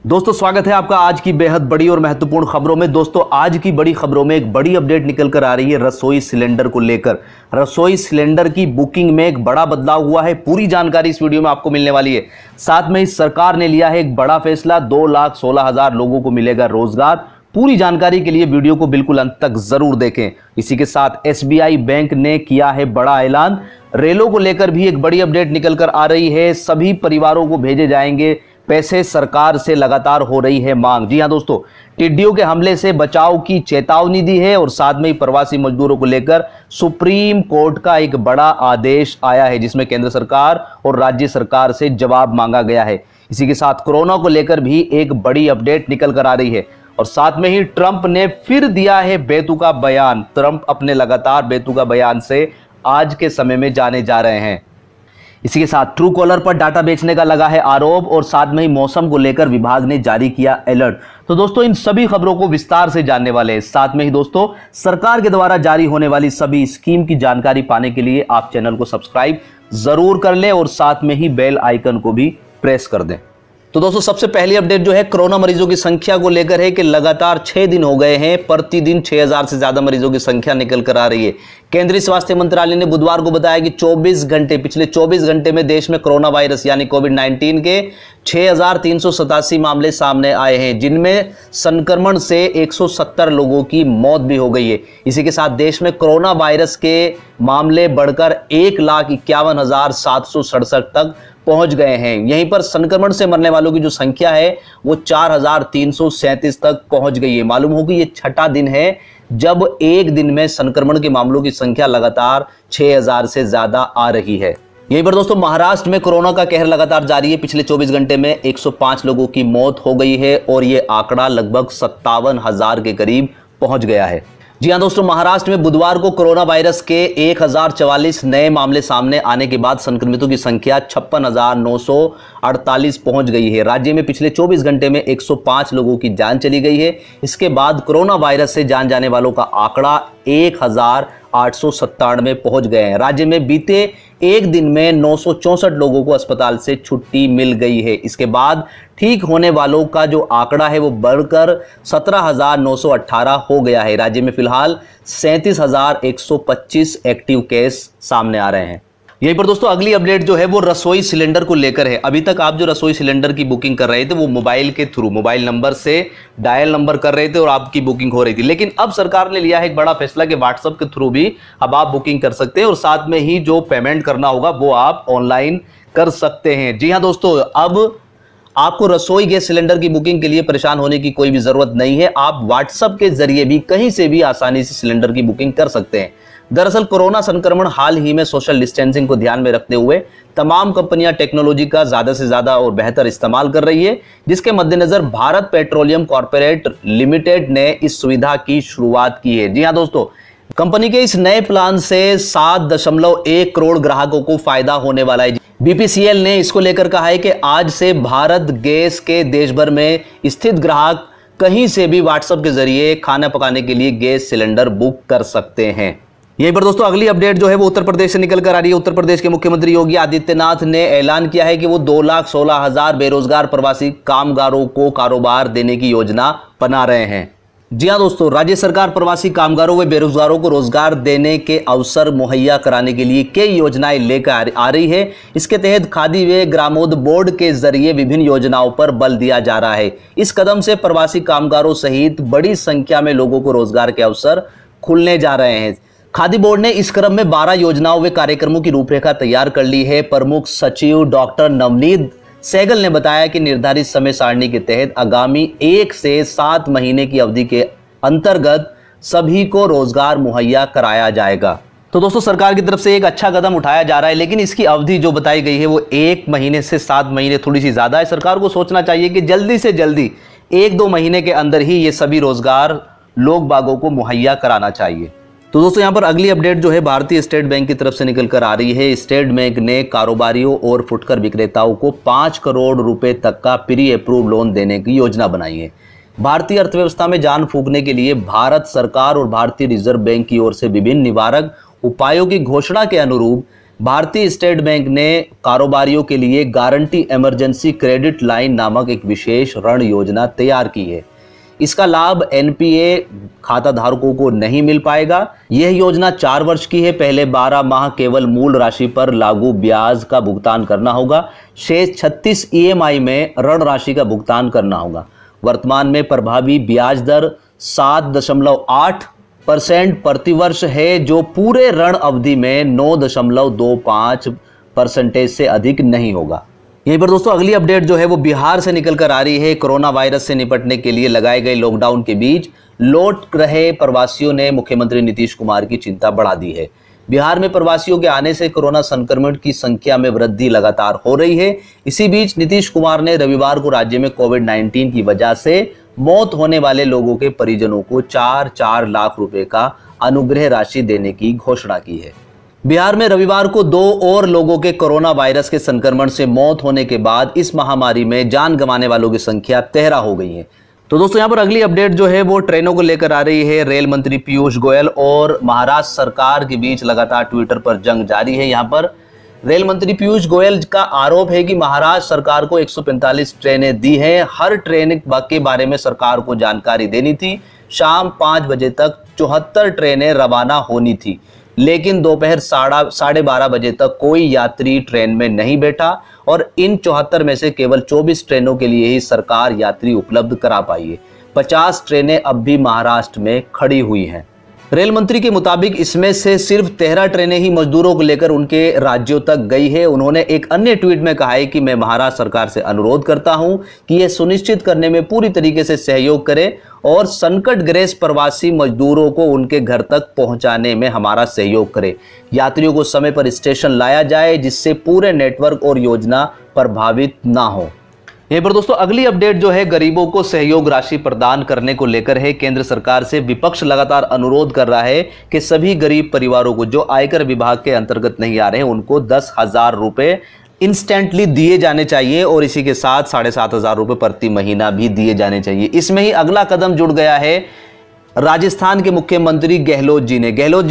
दोस्तों स्वागत है आपका आज की बेहद बड़ी और महत्वपूर्ण खबरों में। दोस्तों आज की बड़ी खबरों में एक बड़ी अपडेट निकल कर आ रही है रसोई सिलेंडर को लेकर। रसोई सिलेंडर की बुकिंग में एक बड़ा बदलाव हुआ है। पूरी जानकारी इस वीडियो में आपको मिलने वाली है। साथ में इस सरकार ने लिया है एक बड़ा फैसला, 2,16,000 लोगों को मिलेगा रोजगार। पूरी जानकारी के लिए वीडियो को बिल्कुल अंत तक जरूर देखें। इसी के साथ एसबीआई बैंक ने किया है बड़ा ऐलान। रेलों को लेकर भी एक बड़ी अपडेट निकल कर आ रही है। सभी परिवारों को भेजे जाएंगे पैसे, सरकार से लगातार हो रही है मांग। जी हां दोस्तों, टिड्डियों के हमले से बचाव की चेतावनी दी है और साथ में ही प्रवासी मजदूरों को लेकर सुप्रीम कोर्ट का एक बड़ा आदेश आया है, जिसमें केंद्र सरकार और राज्य सरकार से जवाब मांगा गया है। इसी के साथ कोरोना को लेकर भी एक बड़ी अपडेट निकल कर आ रही है और साथ में ही ट्रंप ने फिर दिया है बेतुका बयान। ट्रंप अपने लगातार बेतुका बयान से आज के समय में जाने जा रहे हैं। इसी के साथ ट्रू कॉलर पर डाटा बेचने का लगा है आरोप और साथ में ही मौसम को लेकर विभाग ने जारी किया अलर्ट। तो दोस्तों इन सभी खबरों को विस्तार से जानने वाले हैं। साथ में ही दोस्तों सरकार के द्वारा जारी होने वाली सभी स्कीम की जानकारी पाने के लिए आप चैनल को सब्सक्राइब जरूर कर लें और साथ में ही बेल आइकन को भी प्रेस कर दें। तो दोस्तों सबसे पहली अपडेट जो है कोरोना मरीजों की संख्या को लेकर है कि लगातार 6 दिन हो गए हैं, प्रतिदिन 6,000 से ज्यादा मरीजों की संख्या निकल कर आ रही है। केंद्रीय स्वास्थ्य मंत्रालय ने बुधवार को बताया कि पिछले 24 घंटे में देश में कोरोना वायरस यानी कोविड-19 के 6,387 मामले सामने आए हैं, जिनमें संक्रमण से 170 लोगों की मौत भी हो गई है। इसी के साथ देश में कोरोना वायरस के मामले बढ़कर 1,51,767 तक पहुंच गए हैं। यहीं पर संक्रमण से मरने वालों की जो संख्या है वो 4,337 तक पहुंच गई है। मालूम हो कि ये छठा दिन है जब एक दिन में संक्रमण के मामलों की संख्या लगातार 6,000 से ज्यादा आ रही है। यहीं पर दोस्तों महाराष्ट्र में कोरोना का कहर लगातार जारी है। पिछले 24 घंटे में 105 लोगों की मौत हो गई है और ये आंकड़ा लगभग 57,000 के करीब पहुंच गया है। जी हां दोस्तों, महाराष्ट्र में बुधवार को कोरोना वायरस के 1,044 नए मामले सामने आने के बाद संक्रमितों की संख्या 56,948 पहुंच गई है। राज्य में पिछले 24 घंटे में 105 लोगों की जान चली गई है। इसके बाद कोरोना वायरस से जान जाने वालों का आंकड़ा 1,897 पहुंच गए हैं। राज्य में बीते एक दिन में 964 लोगों को अस्पताल से छुट्टी मिल गई है। इसके बाद ठीक होने वालों का जो आंकड़ा है वो बढ़कर 17,918 हो गया है। राज्य में फिलहाल 37,125 एक्टिव केस सामने आ रहे हैं। यहीं पर दोस्तों अगली अपडेट जो है वो रसोई सिलेंडर को लेकर है। अभी तक आप जो रसोई सिलेंडर की बुकिंग कर रहे थे वो मोबाइल के थ्रू, मोबाइल नंबर से डायल नंबर कर रहे थे और आपकी बुकिंग हो रही थी। लेकिन अब सरकार ने लिया है एक बड़ा फैसला कि व्हाट्सएप के थ्रू भी अब आप बुकिंग कर सकते हैं और साथ में ही जो पेमेंट करना होगा वो आप ऑनलाइन कर सकते हैं। जी हाँ दोस्तों, अब आपको रसोई गैस सिलेंडर की बुकिंग के लिए परेशान होने की कोई भी जरूरत नहीं है। आप व्हाट्सएप के जरिए भी कहीं से भी आसानी से सिलेंडर की बुकिंग कर सकते हैं। दरअसल कोरोना संक्रमण हाल ही में सोशल डिस्टेंसिंग को ध्यान में रखते हुए तमाम कंपनियां टेक्नोलॉजी का ज्यादा से ज्यादा और बेहतर इस्तेमाल कर रही है, जिसके मद्देनजर भारत पेट्रोलियम कॉर्पोरेट लिमिटेड ने इस सुविधा की शुरुआत की है। जी हां दोस्तों, कंपनी के इस नए प्लान से 7.1 करोड़ ग्राहकों को फायदा होने वाला है। बीपीसीएल ने इसको लेकर कहा है कि आज से भारत गैस के देश भर में स्थित ग्राहक कहीं से भी व्हाट्सएप के जरिए खाना पकाने के लिए गैस सिलेंडर बुक कर सकते हैं। यहीं पर दोस्तों अगली अपडेट जो है वो उत्तर प्रदेश से निकल कर आ रही है। उत्तर प्रदेश के मुख्यमंत्री योगी आदित्यनाथ ने ऐलान किया है कि वो 2,16,000 बेरोजगार प्रवासी कामगारों को कारोबार देने की योजना बना रहे हैं। जी हां दोस्तों, राज्य सरकार प्रवासी कामगारों व बेरोजगारों को रोजगार देने के अवसर मुहैया कराने के लिए कई योजनाएं लेकर आ रही है। इसके तहत खादी व ग्रामोद्योग बोर्ड के जरिए विभिन्न योजनाओं पर बल दिया जा रहा है। इस कदम से प्रवासी कामगारों सहित बड़ी संख्या में लोगों को रोजगार के अवसर खुलने जा रहे हैं। खादी बोर्ड ने इस क्रम में 12 योजनाओं व कार्यक्रमों की रूपरेखा तैयार कर ली है। प्रमुख सचिव डॉक्टर नवनीत सहगल ने बताया कि निर्धारित समय सारणी के तहत आगामी 1 से 7 महीने की अवधि के अंतर्गत सभी को रोजगार मुहैया कराया जाएगा। तो दोस्तों सरकार की तरफ से एक अच्छा कदम उठाया जा रहा है, लेकिन इसकी अवधि जो बताई गई है वो 1 महीने से 7 महीने थोड़ी सी ज्यादा है। सरकार को सोचना चाहिए कि जल्दी से जल्दी 1-2 महीने के अंदर ही ये सभी रोजगार लोग बागों को मुहैया कराना चाहिए। तो दोस्तों यहाँ पर अगली अपडेट जो है भारतीय स्टेट बैंक की तरफ से निकल कर आ रही है। स्टेट बैंक ने कारोबारियों और फुटकर विक्रेताओं को 5 करोड़ रुपए तक का प्री अप्रूव लोन देने की योजना बनाई है। भारतीय अर्थव्यवस्था में जान फूंकने के लिए भारत सरकार और भारतीय रिजर्व बैंक की ओर से विभिन्न निवारक उपायों की घोषणा के अनुरूप भारतीय स्टेट बैंक ने कारोबारियों के लिए गारंटी इमरजेंसी क्रेडिट लाइन नामक एक विशेष ऋण योजना तैयार की है। इसका लाभ एनपीए खाता धारकों को नहीं मिल पाएगा। यह योजना 4 वर्ष की है। पहले 12 माह केवल मूल राशि पर लागू ब्याज का भुगतान करना होगा। शेष 36 ईएमआई में ऋण राशि का भुगतान करना होगा। वर्तमान में प्रभावी ब्याज दर 7.8% प्रतिवर्ष है, जो पूरे ऋण अवधि में 9.25% से अधिक नहीं होगा। यहीं पर दोस्तों अगली अपडेट जो है वो बिहार से निकल कर आ रही है। कोरोना वायरस से निपटने के लिए लगाए गए लॉकडाउन के बीच लौट रहे प्रवासियों ने मुख्यमंत्री नीतीश कुमार की चिंता बढ़ा दी है। बिहार में प्रवासियों के आने से कोरोना संक्रमण की संख्या में वृद्धि लगातार हो रही है। इसी बीच नीतीश कुमार ने रविवार को राज्य में कोविड-19 की वजह से मौत होने वाले लोगों के परिजनों को 4 लाख रुपए का अनुग्रह राशि देने की घोषणा की है। बिहार में रविवार को 2 और लोगों के कोरोना वायरस के संक्रमण से मौत होने के बाद इस महामारी में जान गंवाने वालों की संख्या 13 हो गई है। तो दोस्तों यहाँ पर अगली अपडेट जो है वो ट्रेनों को लेकर आ रही है। रेल मंत्री पीयूष गोयल और महाराष्ट्र सरकार के बीच लगातार ट्विटर पर जंग जारी है। यहाँ पर रेल मंत्री पीयूष गोयल का आरोप है कि महाराष्ट्र सरकार को 145 ट्रेनें दी हैं। हर ट्रेन के बारे में सरकार को जानकारी देनी थी। शाम 5 बजे तक 74 ट्रेनें रवाना होनी थी, लेकिन दोपहर 12:30 बजे तक कोई यात्री ट्रेन में नहीं बैठा और इन 74 में से केवल 24 ट्रेनों के लिए ही सरकार यात्री उपलब्ध करा पाई है। 50 ट्रेनें अब भी महाराष्ट्र में खड़ी हुई हैं। रेल मंत्री के मुताबिक इसमें से सिर्फ 13 ट्रेनें ही मजदूरों को लेकर उनके राज्यों तक गई है। उन्होंने एक अन्य ट्वीट में कहा है कि मैं महाराष्ट्र सरकार से अनुरोध करता हूं कि यह सुनिश्चित करने में पूरी तरीके से सहयोग करे और संकटग्रस्त प्रवासी मजदूरों को उनके घर तक पहुंचाने में हमारा सहयोग करे। यात्रियों को समय पर स्टेशन लाया जाए जिससे पूरे नेटवर्क और योजना प्रभावित ना हो। यहीं पर दोस्तों अगली अपडेट जो है गरीबों को सहयोग राशि प्रदान करने को लेकर है। केंद्र सरकार से विपक्ष लगातार अनुरोध कर रहा है कि सभी गरीब परिवारों को जो आयकर विभाग के अंतर्गत नहीं आ रहे हैं उनको 10,000 रुपए इंस्टेंटली दिए जाने चाहिए और इसी के साथ 7,500 रुपए प्रति महीना भी दिए जाने चाहिए। इसमें ही अगला कदम जुड़ गया है राजस्थान के मुख्यमंत्री गहलोत जी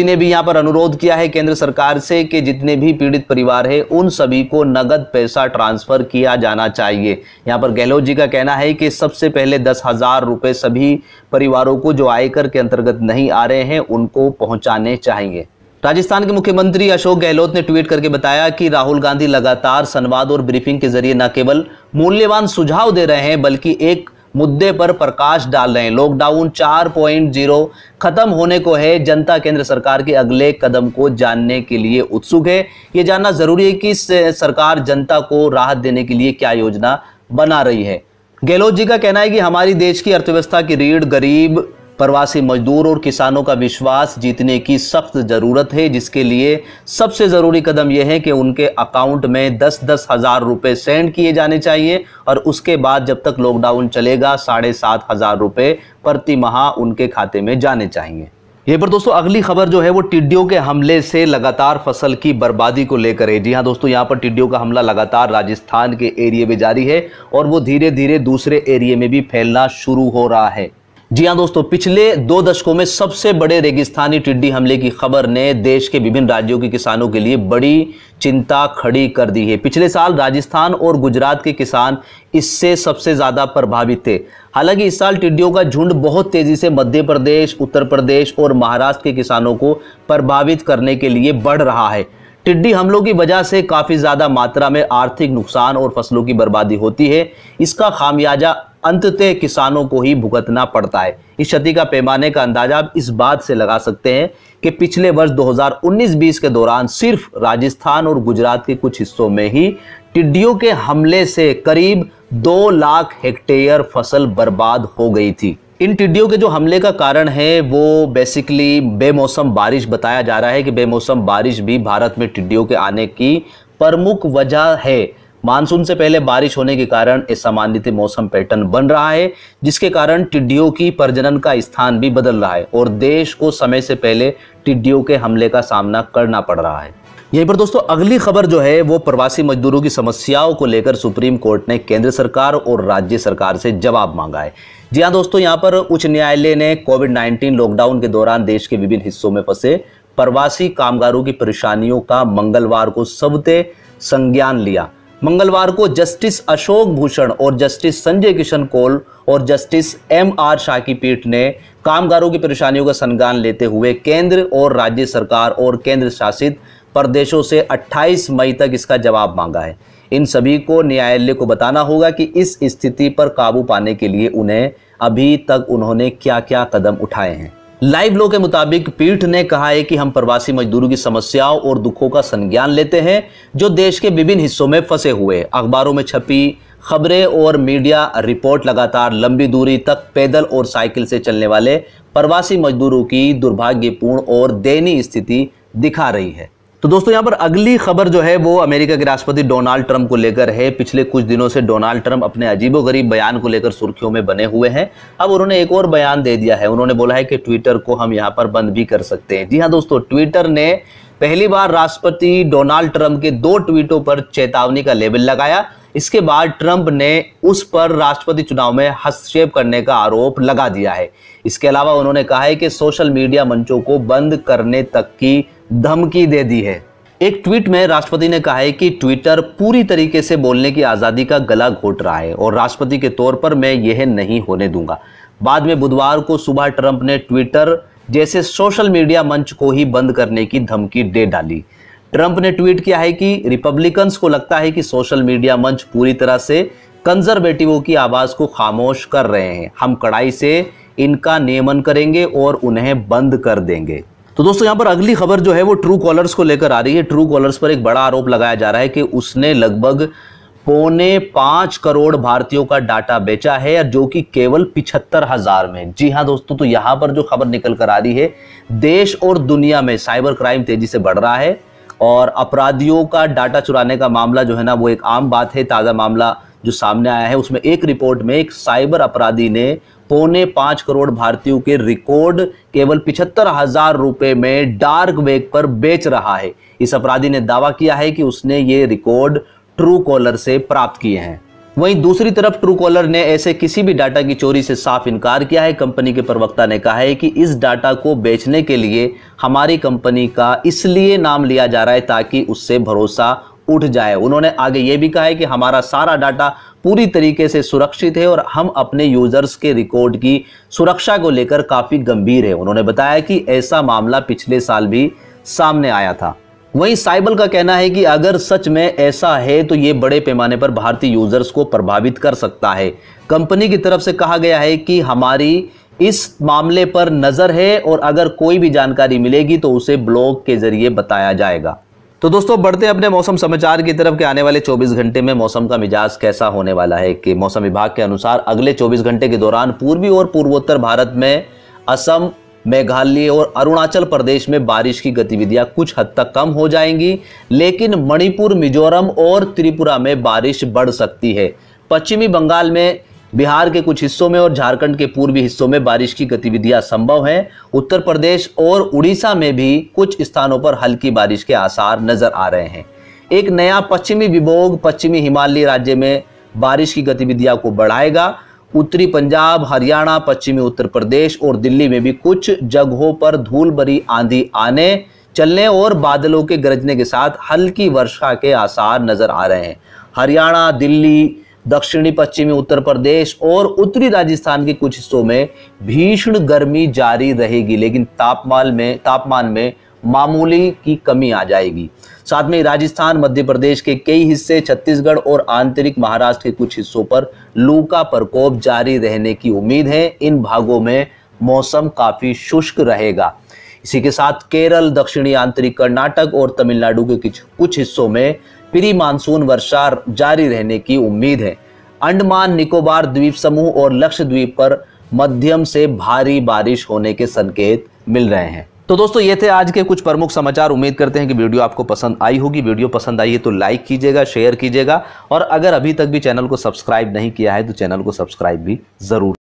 ने भी यहां पर अनुरोध किया है केंद्र सरकार से कि जितने भी पीड़ित परिवार है उन सभी को नगद पैसा ट्रांसफर किया जाना चाहिए। यहां पर गहलोत जी का कहना है कि सबसे पहले 10,000 रुपए सभी परिवारों को जो आयकर के अंतर्गत नहीं आ रहे हैं उनको पहुंचाने चाहिए। राजस्थान के मुख्यमंत्री अशोक गहलोत ने ट्वीट करके बताया कि राहुल गांधी लगातार संवाद और ब्रीफिंग के जरिए न केवल मूल्यवान सुझाव दे रहे हैं बल्कि एक मुद्दे पर प्रकाश डाल रहे हैं। लॉकडाउन 4.0 खत्म होने को है। जनता केंद्र सरकार के अगले कदम को जानने के लिए उत्सुक है। यह जानना जरूरी है कि सरकार जनता को राहत देने के लिए क्या योजना बना रही है। गहलोत जी का कहना है कि हमारी देश की अर्थव्यवस्था की रीढ़ गरीब प्रवासी मजदूर और किसानों का विश्वास जीतने की सख्त जरूरत है, जिसके लिए सबसे जरूरी कदम यह है कि उनके अकाउंट में 10-10 हजार रुपए सेंड किए जाने चाहिए और उसके बाद जब तक लॉकडाउन चलेगा 7,500 रुपए प्रति माह उनके खाते में जाने चाहिए। यहीं पर दोस्तों अगली खबर जो है वो टिड्डियों के हमले से लगातार फसल की बर्बादी को लेकर है। जी हाँ दोस्तों, यहाँ पर टिड्डियों का हमला लगातार राजस्थान के एरिया में जारी है और वो धीरे धीरे दूसरे एरिया में भी फैलना शुरू हो रहा है। जी हाँ दोस्तों, पिछले 2 दशकों में सबसे बड़े रेगिस्तानी टिड्डी हमले की खबर ने देश के विभिन्न राज्यों के किसानों के लिए बड़ी चिंता खड़ी कर दी है। पिछले साल राजस्थान और गुजरात के किसान इससे सबसे ज्यादा प्रभावित थे। हालांकि इस साल टिड्डियों का झुंड बहुत तेजी से मध्य प्रदेश, उत्तर प्रदेश और महाराष्ट्र के किसानों को प्रभावित करने के लिए बढ़ रहा है। टिड्डी हमलों की वजह से काफी ज्यादा मात्रा में आर्थिक नुकसान और फसलों की बर्बादी होती है। इसका खामियाजा अंततः किसानों को ही भुगतना पड़ता है। इस क्षति का पैमाने का अंदाजा आप इस बात से लगा सकते हैं कि पिछले वर्ष 2019-20 के दौरान सिर्फ राजस्थान और गुजरात के कुछ हिस्सों में ही टिड्डियों के हमले से करीब 2 लाख हेक्टेयर फसल बर्बाद हो गई थी। इन टिड्डियों के जो हमले का कारण है वो बेसिकली बेमौसम बारिश बताया जा रहा है कि बेमौसम बारिश भी भारत में टिड्डियों के आने की प्रमुख वजह है। मानसून से पहले बारिश होने के कारण असामान्य मौसम पैटर्न बन रहा है, जिसके कारण टिड्डियों की प्रजनन का स्थान भी बदल रहा है और देश को समय से पहले टिड्डियों के हमले का सामना करना पड़ रहा है। यहीं पर दोस्तों अगली खबर जो है वो प्रवासी मजदूरों की समस्याओं को लेकर सुप्रीम कोर्ट ने केंद्र सरकार और राज्य सरकार से जवाब मांगा है। जी हाँ दोस्तों, यहाँ पर उच्च न्यायालय ने कोविड-19 लॉकडाउन के दौरान देश के विभिन्न हिस्सों में फंसे प्रवासी कामगारों की परेशानियों का मंगलवार को सबने संज्ञान लिया। मंगलवार को जस्टिस अशोक भूषण और जस्टिस संजय किशन कौल और जस्टिस M.R. शाह की पीठ ने कामगारों की परेशानियों का संज्ञान लेते हुए केंद्र और राज्य सरकार और केंद्र शासित प्रदेशों से 28 मई तक इसका जवाब मांगा है। इन सभी को न्यायालय को बताना होगा कि इस स्थिति पर काबू पाने के लिए उन्हें अभी तक उन्होंने क्या क्या कदम उठाए हैं। लाइव लॉ के मुताबिक पीठ ने कहा है कि हम प्रवासी मजदूरों की समस्याओं और दुखों का संज्ञान लेते हैं जो देश के विभिन्न हिस्सों में फंसे हुए। अखबारों में छपी खबरें और मीडिया रिपोर्ट लगातार लंबी दूरी तक पैदल और साइकिल से चलने वाले प्रवासी मजदूरों की दुर्भाग्यपूर्ण और दयनीय स्थिति दिखा रही है। तो दोस्तों यहाँ पर अगली खबर जो है वो अमेरिका के राष्ट्रपति डोनाल्ड ट्रंप को लेकर है। पिछले कुछ दिनों से डोनाल्ड ट्रंप अपने अजीबोगरीब बयान को लेकर सुर्खियों में बने हुए हैं। अब उन्होंने एक और बयान दे दिया है। उन्होंने बोला है कि ट्विटर को हम यहाँ पर बंद भी कर सकते हैं। जी हाँ दोस्तों, ट्विटर ने पहली बार राष्ट्रपति डोनाल्ड ट्रंप के 2 ट्वीटों पर चेतावनी का लेबल लगाया। इसके बाद ट्रंप ने उस पर राष्ट्रपति चुनाव में हस्तक्षेप करने का आरोप लगा दिया है। इसके अलावा उन्होंने कहा है कि सोशल मीडिया मंचों को बंद करने तक की धमकी दे दी है। एक ट्वीट में राष्ट्रपति ने कहा है कि ट्विटर पूरी तरीके से बोलने की आज़ादी का गला घोट रहा है और राष्ट्रपति के तौर पर मैं यह नहीं होने दूंगा। बाद में बुधवार को सुबह ट्रंप ने ट्विटर जैसे सोशल मीडिया मंच को ही बंद करने की धमकी दे डाली। ट्रंप ने ट्वीट किया है कि रिपब्लिकन्स को लगता है कि सोशल मीडिया मंच पूरी तरह से कंजर्वेटिवों की आवाज़ को खामोश कर रहे हैं। हम कड़ाई से इनका नियमन करेंगे और उन्हें बंद कर देंगे। तो दोस्तों यहाँ पर अगली खबर जो है वो ट्रू कॉलर्स को लेकर आ रही है। ट्रू कॉलर्स पर एक बड़ा आरोप लगाया जा रहा है कि उसने लगभग 4.25 करोड़ भारतीयों का डाटा बेचा है, जो कि केवल 75,000 में। जी हाँ दोस्तों, तो यहाँ पर जो खबर निकल कर आ रही है, देश और दुनिया में साइबर क्राइम तेजी से बढ़ रहा है और अपराधियों का डाटा चुराने का मामला जो है ना वो एक आम बात है। ताज़ा मामला जो सामने आया है उसमें एक रिपोर्ट में एक साइबर अपराधी ने 4.25 करोड़ भारतीयों के रिकॉर्ड केवल 75,000 रुपए में डार्क वेब पर बेच रहा है। इस अपराधी ने दावा किया है कि उसने ये रिकॉर्ड ट्रू कॉलर से प्राप्त किए हैं। वहीं दूसरी तरफ ट्रू कॉलर ने ऐसे किसी भी डाटा की चोरी से साफ इनकार किया है। कंपनी के प्रवक्ता ने कहा है कि इस डाटा को बेचने के लिए हमारी कंपनी का इसलिए नाम लिया जा रहा है ताकि उससे भरोसा उठ जाए। उन्होंने आगे ये भी कहा है कि हमारा सारा डाटा पूरी तरीके से सुरक्षित है और हम अपने यूजर्स के रिकॉर्ड की सुरक्षा को लेकर काफी गंभीर है। उन्होंने बताया कि ऐसा मामला पिछले साल भी सामने आया था। वहीं साइबर का कहना है कि अगर सच में ऐसा है तो ये बड़े पैमाने पर भारतीय यूजर्स को प्रभावित कर सकता है। कंपनी की तरफ से कहा गया है कि हमारी इस मामले पर नजर है और अगर कोई भी जानकारी मिलेगी तो उसे ब्लॉग के जरिए बताया जाएगा। तो दोस्तों बढ़ते हैं अपने मौसम समाचार की तरफ कि आने वाले 24 घंटे में मौसम का मिजाज कैसा होने वाला है। कि मौसम विभाग के अनुसार अगले 24 घंटे के दौरान पूर्वी और पूर्वोत्तर भारत में असम, मेघालय और अरुणाचल प्रदेश में बारिश की गतिविधियां कुछ हद तक कम हो जाएंगी, लेकिन मणिपुर, मिजोरम और त्रिपुरा में बारिश बढ़ सकती है। पश्चिमी बंगाल में, बिहार के कुछ हिस्सों में और झारखंड के पूर्वी हिस्सों में बारिश की गतिविधियां संभव हैं। उत्तर प्रदेश और उड़ीसा में भी कुछ स्थानों पर हल्की बारिश के आसार नजर आ रहे हैं। एक नया पश्चिमी विभोग पश्चिमी हिमालय राज्य में बारिश की गतिविधियां को बढ़ाएगा। उत्तरी पंजाब, हरियाणा, पश्चिमी उत्तर प्रदेश और दिल्ली में भी कुछ जगहों पर धूल भरी आंधी आने, चलने और बादलों के गरजने के साथ हल्की वर्षा के आसार नजर आ रहे हैं। हरियाणा, दिल्ली, दक्षिणी पश्चिमी उत्तर प्रदेश और उत्तरी राजस्थान के कुछ हिस्सों में भीषण गर्मी जारी रहेगी, लेकिन तापमान में मामूली की कमी आ जाएगी। साथ में राजस्थान, मध्य प्रदेश के कई हिस्से, छत्तीसगढ़ और आंतरिक महाराष्ट्र के कुछ हिस्सों पर लू का प्रकोप जारी रहने की उम्मीद है। इन भागों में मौसम काफी शुष्क रहेगा। इसी के साथ केरल, दक्षिणी आंतरिक कर्नाटक और तमिलनाडु के कुछ हिस्सों में प्री मानसून वर्षा जारी रहने की उम्मीद है। अंडमान निकोबार द्वीप समूह और लक्षद्वीप पर मध्यम से भारी बारिश होने के संकेत मिल रहे हैं। तो दोस्तों ये थे आज के कुछ प्रमुख समाचार। उम्मीद करते हैं कि वीडियो आपको पसंद आई होगी। वीडियो पसंद आई है तो लाइक कीजिएगा, शेयर कीजिएगा और अगर अभी तक भी चैनल को सब्सक्राइब नहीं किया है तो चैनल को सब्सक्राइब भी जरूर